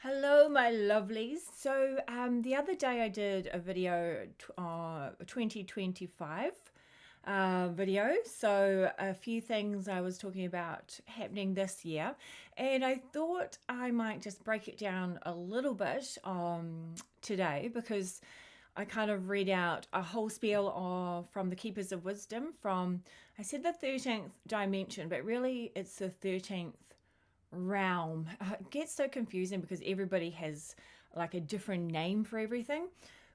Hello, my lovelies. So, the other day I did a video, 2025 video. So, a few things I was talking about happening this year, and I thought I might just break it down a little bit today because I kind of read out a whole spiel from the Keepers of Wisdom from, I said the 13th dimension, but really it's the 13th realm. It gets so confusing because everybody has like a different name for everything.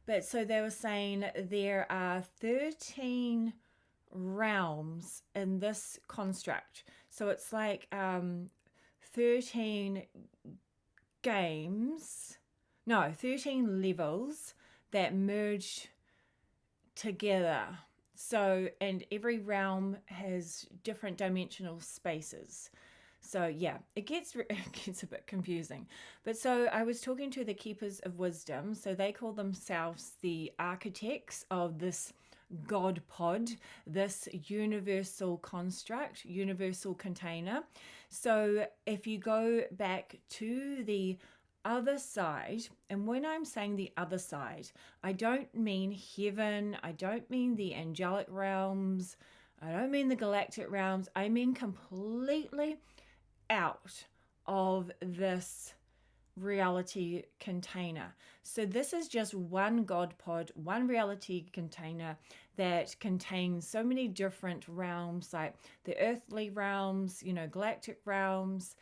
But so they were saying there are 13 realms in this construct. So it's like 13 games, no, 13 levels that merge together. So, and every realm has different dimensional spaces. So yeah, it gets a bit confusing. But so I was talking to the Keepers of Wisdom. So they call themselves the architects of this God pod, this universal construct, universal container. So if you go back to the other side, and when I'm saying the other side, I don't mean heaven, I don't mean the angelic realms, I don't mean the galactic realms, I mean completely out of this reality container. So this is just one God pod, one reality container that contains so many different realms, like the earthly realms, galactic realms,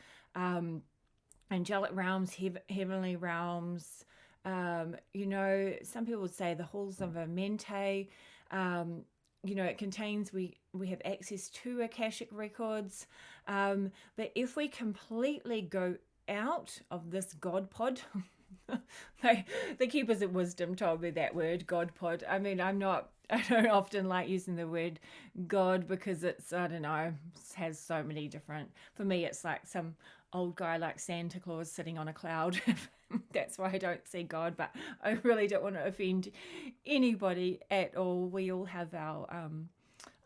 angelic realms, heavenly realms. Some people would say the halls of a mente. It contains, we have access to Akashic records. But if we completely go out of this God pod, the Keepers of Wisdom told me that word, God pod. I mean, I don't often like using the word God because it's, I don't know, has so many different, for me, it's like some old guy like Santa Claus sitting on a cloud. That's why I don't see God, but I really don't want to offend anybody at all. We all have our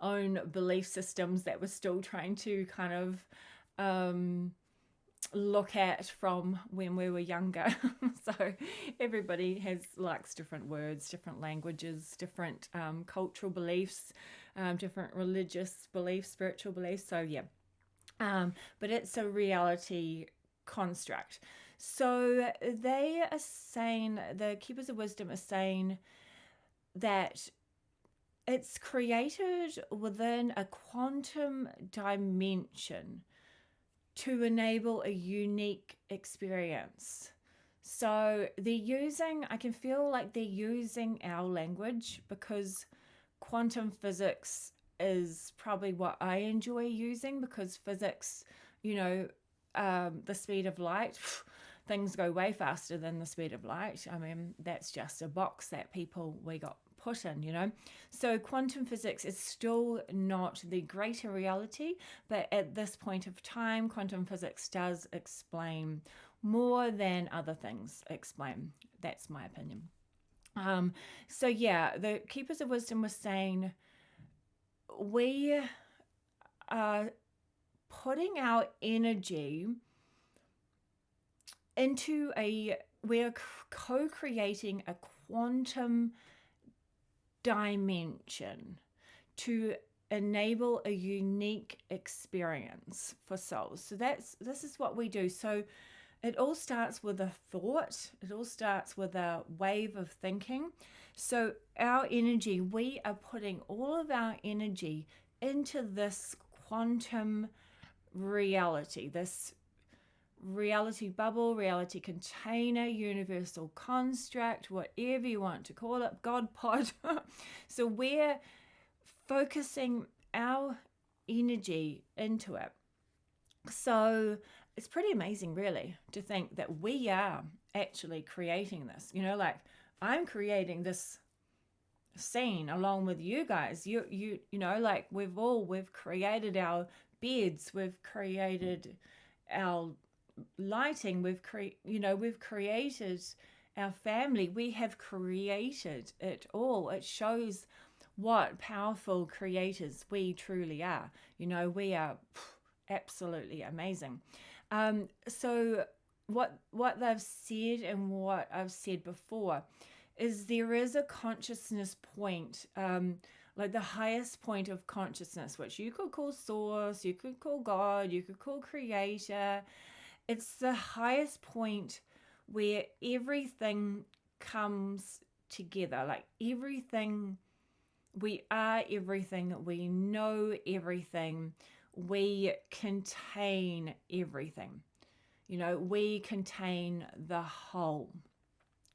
own belief systems that we're still trying to kind of look at from when we were younger. So everybody likes different words, different languages, different cultural beliefs, different religious beliefs, spiritual beliefs. So yeah, but it's a reality construct. So they are saying, the Keepers of Wisdom are saying that it's created within a quantum dimension to enable a unique experience. So I can feel like they're using our language because quantum physics is probably what I enjoy using, because physics, the speed of light, things go way faster than the speed of light. I mean, that's just a box that we got put in. So quantum physics is still not the greater reality, but at this point of time, quantum physics does explain more than other things explain. That's my opinion. So yeah, the Keepers of Wisdom was saying we are putting our energy we're co-creating a quantum dimension to enable a unique experience for souls. So this is what we do. So it all starts with a thought. It all starts with a wave of thinking. So our energy, we are putting all of our energy into this quantum reality, this reality bubble, reality container, universal construct, whatever you want to call it, God pod. So we're focusing our energy into it. So it's pretty amazing, really, to think that we are actually creating this. Like I'm creating this scene along with you guys. Like we've created our beds, we've created our lighting, we've created our family, we have created it all. It shows what powerful creators we truly are. We are absolutely amazing. So what they've said and what I've said before is there is a consciousness point, like the highest point of consciousness, which you could call source, you could call God, you could call creator. It's the highest point where everything comes together, like everything. We are everything, we know everything, we contain everything. We contain the whole.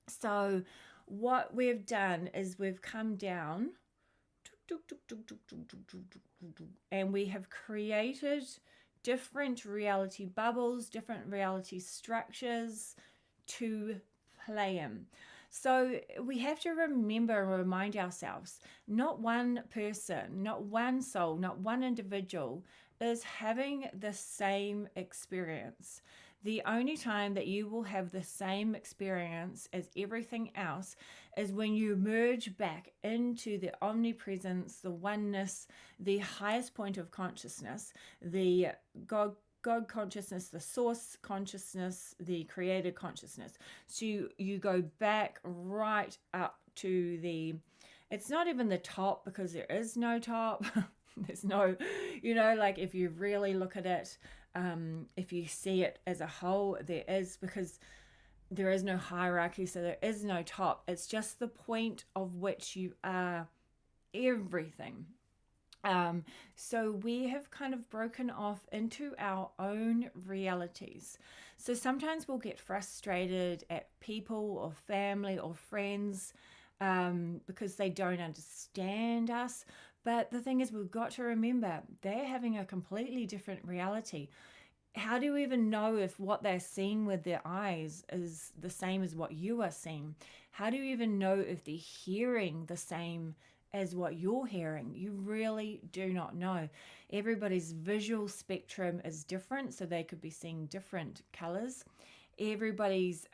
So what we've done is we've come down and we have created different reality bubbles, different reality structures to play in. So we have to remember and remind ourselves, not one person, not one soul, not one individual is having the same experience. The only time that you will have the same experience as everything else is when you merge back into the omnipresence, the oneness, the highest point of consciousness, the God consciousness, the source consciousness, the creator consciousness. So you go back right up to it's not even the top, because there is no top. There's no, like if you really look at it, if you see it as a whole, there is, because there is no hierarchy, so there is no top. It's just the point of which you are everything. So we have kind of broken off into our own realities. So sometimes we'll get frustrated at people or family or friends because they don't understand us. But the thing is, we've got to remember they're having a completely different reality. How do you even know if what they're seeing with their eyes is the same as what you are seeing? How do you even know if they're hearing the same as what you're hearing? You really do not know. Everybody's visual spectrum is different, so they could be seeing different colors. Everybody's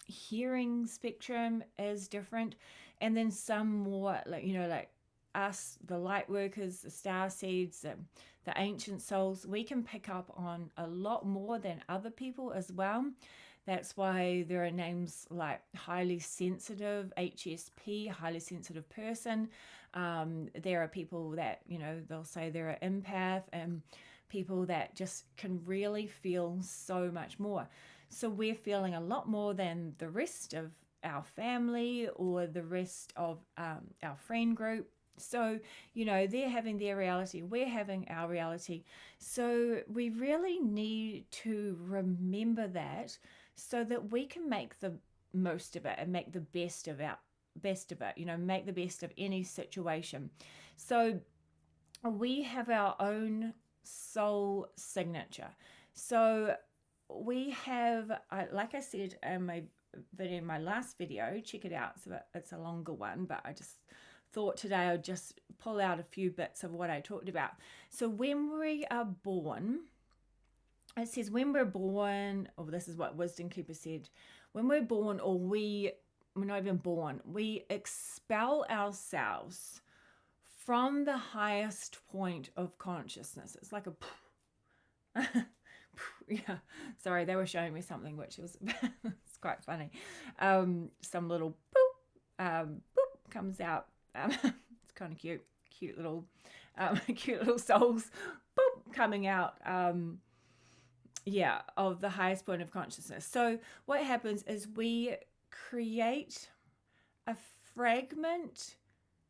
hearing spectrum is different, and then some more like us, the light workers, the star seeds, the ancient souls, we can pick up on a lot more than other people as well. That's why there are names like highly sensitive, HSP, highly sensitive person. There are people that, they'll say they're an empath, and people that just can really feel so much more. So we're feeling a lot more than the rest of our family or the rest of our friend group. So, they're having their reality, we're having our reality. So we really need to remember that, so that we can make the most of it and make the best of it, make the best of any situation. So we have our own soul signature. So we have, like I said in my last video, check it out. So it's a longer one, but I just thought today I'd just pull out a few bits of what I talked about. So when we are born, it says when we're born, this is what Wisdom Keeper said, when we're born, or we're not even born, we expel ourselves from the highest point of consciousness. It's like a yeah, sorry, they were showing me something which was it's quite funny. Some little boop comes out. It's kind of cute little souls boop coming out of the highest point of consciousness. So what happens is we create a fragment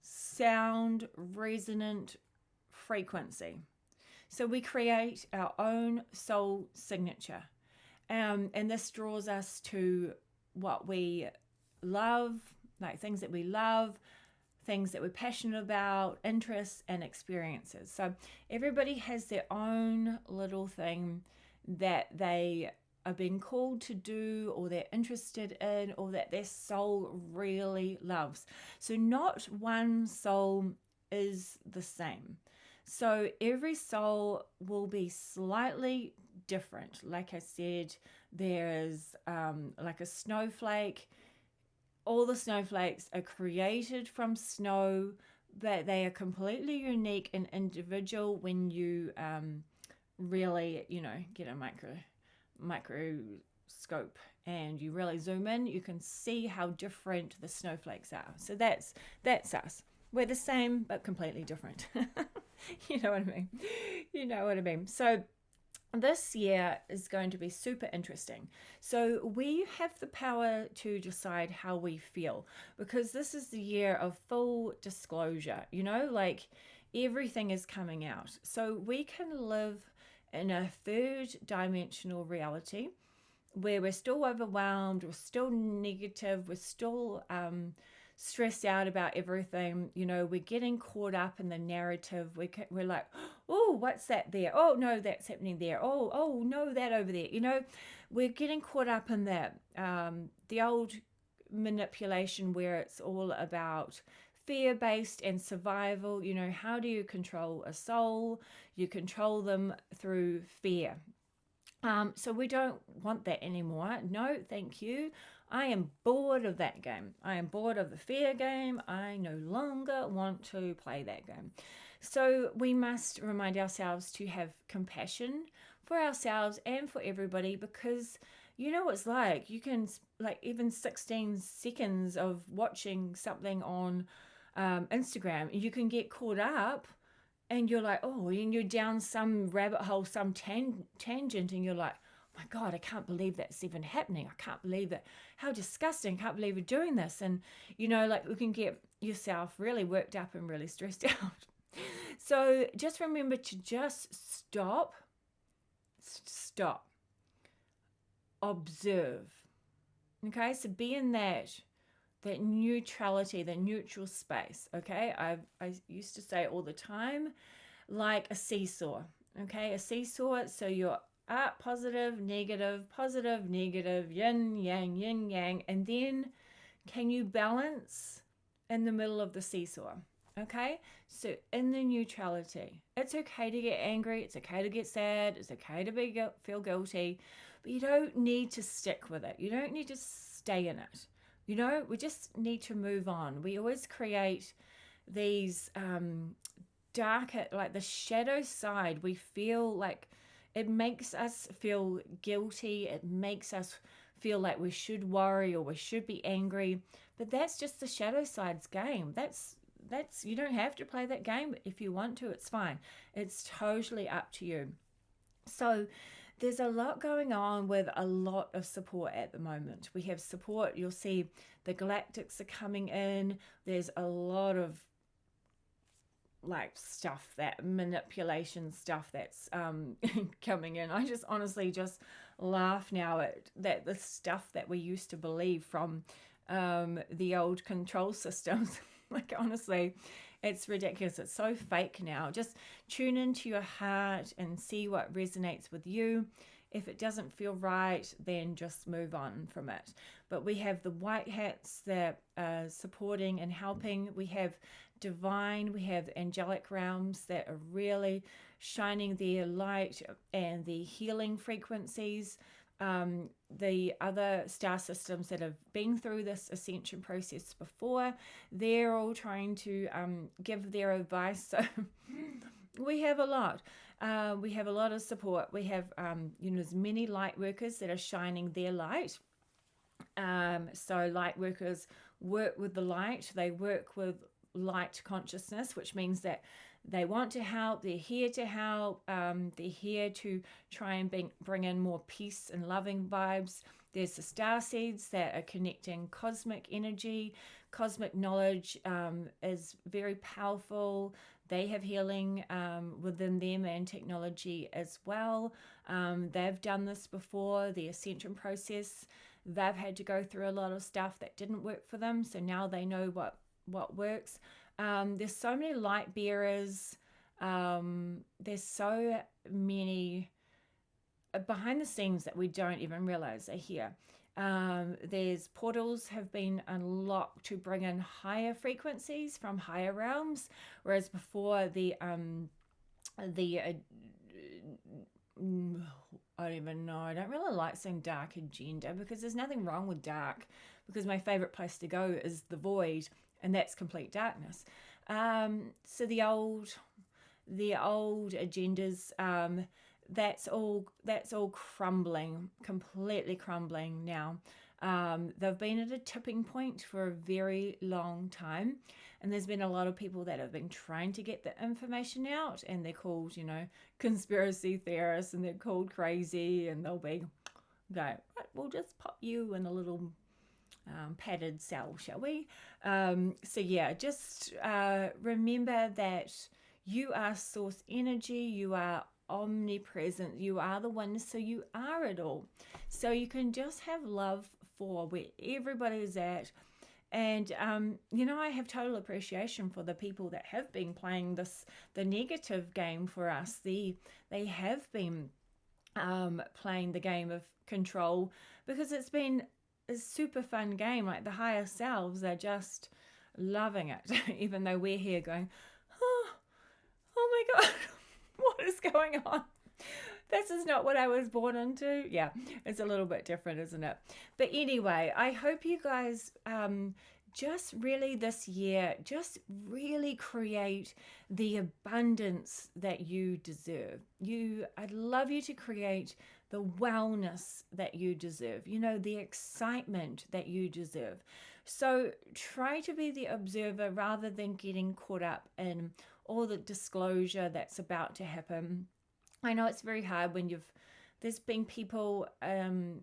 sound resonant frequency. So we create our own soul signature, and this draws us to what we love, like things that we love, things that we're passionate about, interests and experiences. So everybody has their own little thing that they are being called to do, or they're interested in, or that their soul really loves. So not one soul is the same. So every soul will be slightly different. Like I said, there's like a snowflake. All the snowflakes are created from snow, but they are completely unique and individual when you really, get a microscope microscope and you really zoom in, you can see how different the snowflakes are. So that's us. We're the same but completely different. You know what I mean? You know what I mean. So this year is going to be super interesting. So we have the power to decide how we feel, because this is the year of full disclosure, like everything is coming out. So we can live in a third dimensional reality where we're still overwhelmed, we're still negative, we're still stressed out about everything. We're getting caught up in the narrative. We're like, oh, what's that there? Oh, no, that's happening there. Oh, no, that over there. We're getting caught up in that. The old manipulation where it's all about fear-based and survival. How do you control a soul? You control them through fear. So we don't want that anymore. No, thank you. I am bored of that game. I am bored of the fear game. I no longer want to play that game. So we must remind ourselves to have compassion for ourselves and for everybody, because you know what it's like. You can, like, even 16 seconds of watching something on Instagram, you can get caught up and you're like, oh, and you're down some rabbit hole, some tangent, and you're like, oh my God, I can't believe that's even happening. I can't believe that. How disgusting. I can't believe you're doing this. And, like, you can get yourself really worked up and really stressed out. So just remember to just stop, observe. Okay, so be in that neutrality, the neutral space. Okay, I used to say all the time, like a seesaw. Okay, a seesaw. So you're up, positive, negative, yin yang, and then can you balance in the middle of the seesaw? Okay, so in the neutrality, it's okay to get angry, it's okay to get sad, it's okay to feel guilty, but you don't need to stick with it. You don't need to stay in it. We just need to move on. We always create these darker, like the shadow side. We feel like it makes us feel guilty. It makes us feel like we should worry or we should be angry. But that's just the shadow side's game. That's you don't have to play that game. If you want to, it's fine. It's totally up to you. So there's a lot going on with a lot of support at the moment. We have support. You'll see the galactics are coming in. There's a lot of like stuff, that manipulation stuff that's coming in. I just honestly just laugh now at that, the stuff that we used to believe from the old control systems. Like, honestly, it's ridiculous. It's so fake now. Just tune into your heart and see what resonates with you. If it doesn't feel right, then just move on from it. But we have the white hats that are supporting and helping. We have divine, we have angelic realms that are really shining their light and the healing frequencies. The other star systems that have been through this ascension process before, they're all trying to give their advice. So we have a lot. We have a lot of support. We have, there's many light workers that are shining their light. So light workers work with the light. They work with light consciousness, which means that they want to help. They're here to help. They're here to try and bring in more peace and loving vibes. There's the star seeds that are connecting cosmic energy. Cosmic knowledge is very powerful. They have healing within them and technology as well. They've done this before, the ascension process. They've had to go through a lot of stuff that didn't work for them. So now they know what works. There's so many light bearers. There's so many behind the scenes that we don't even realize are here. There's portals have been unlocked to bring in higher frequencies from higher realms, whereas before I don't even know. I don't really like saying dark agenda because there's nothing wrong with dark, because my favorite place to go is the void, and that's complete darkness. So the old agendas, that's all crumbling, completely crumbling now. They've been at a tipping point for a very long time, and there's been a lot of people that have been trying to get the information out, and they're called, conspiracy theorists, and they're called crazy, and they'll be go, right, we'll just pop you in a little padded cell, shall we? So yeah, just remember that you are source energy, you are omnipresent, you are the one, so you are it all. So you can just have love for where everybody is at. And I have total appreciation for the people that have been playing the negative game for us. They have been playing the game of control, because it's been a super fun game. Like, the higher selves are just loving it, even though we're here going, oh my God, what is going on? This is not what I was born into. Yeah, it's a little bit different, isn't it? But anyway, I hope you guys just really this year, just really create the abundance that you deserve. I'd love you to create the wellness that you deserve, the excitement that you deserve. So try to be the observer rather than getting caught up in all the disclosure that's about to happen. I know it's very hard when there's been people in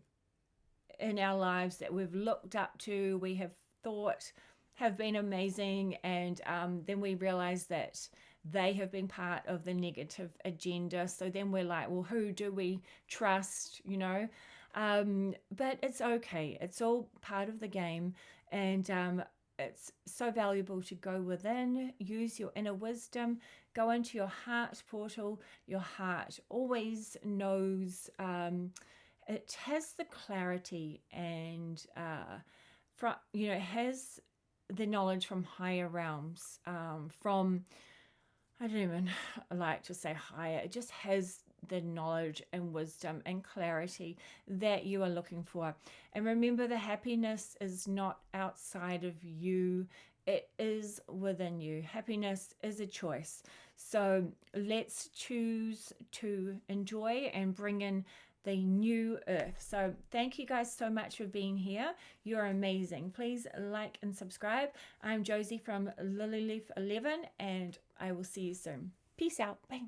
our lives that we've looked up to, we have thought have been amazing, and then we realize that they have been part of the negative agenda. So then we're like, well, who do we trust, but it's okay. It's all part of the game, and it's so valuable to go within, use your inner wisdom, go into your heart portal. Your heart always knows. It has the clarity and has the knowledge from higher realms, from, I don't even like to say higher. It just has the knowledge and wisdom and clarity that you are looking for. And remember, the happiness is not outside of you. It is within you. Happiness is a choice. So let's choose to enjoy and bring in the new earth. So thank you guys so much for being here. You're amazing. Please like and subscribe. I'm Jozee from Lilyleaf 11, and I will see you soon. Peace out. Bye.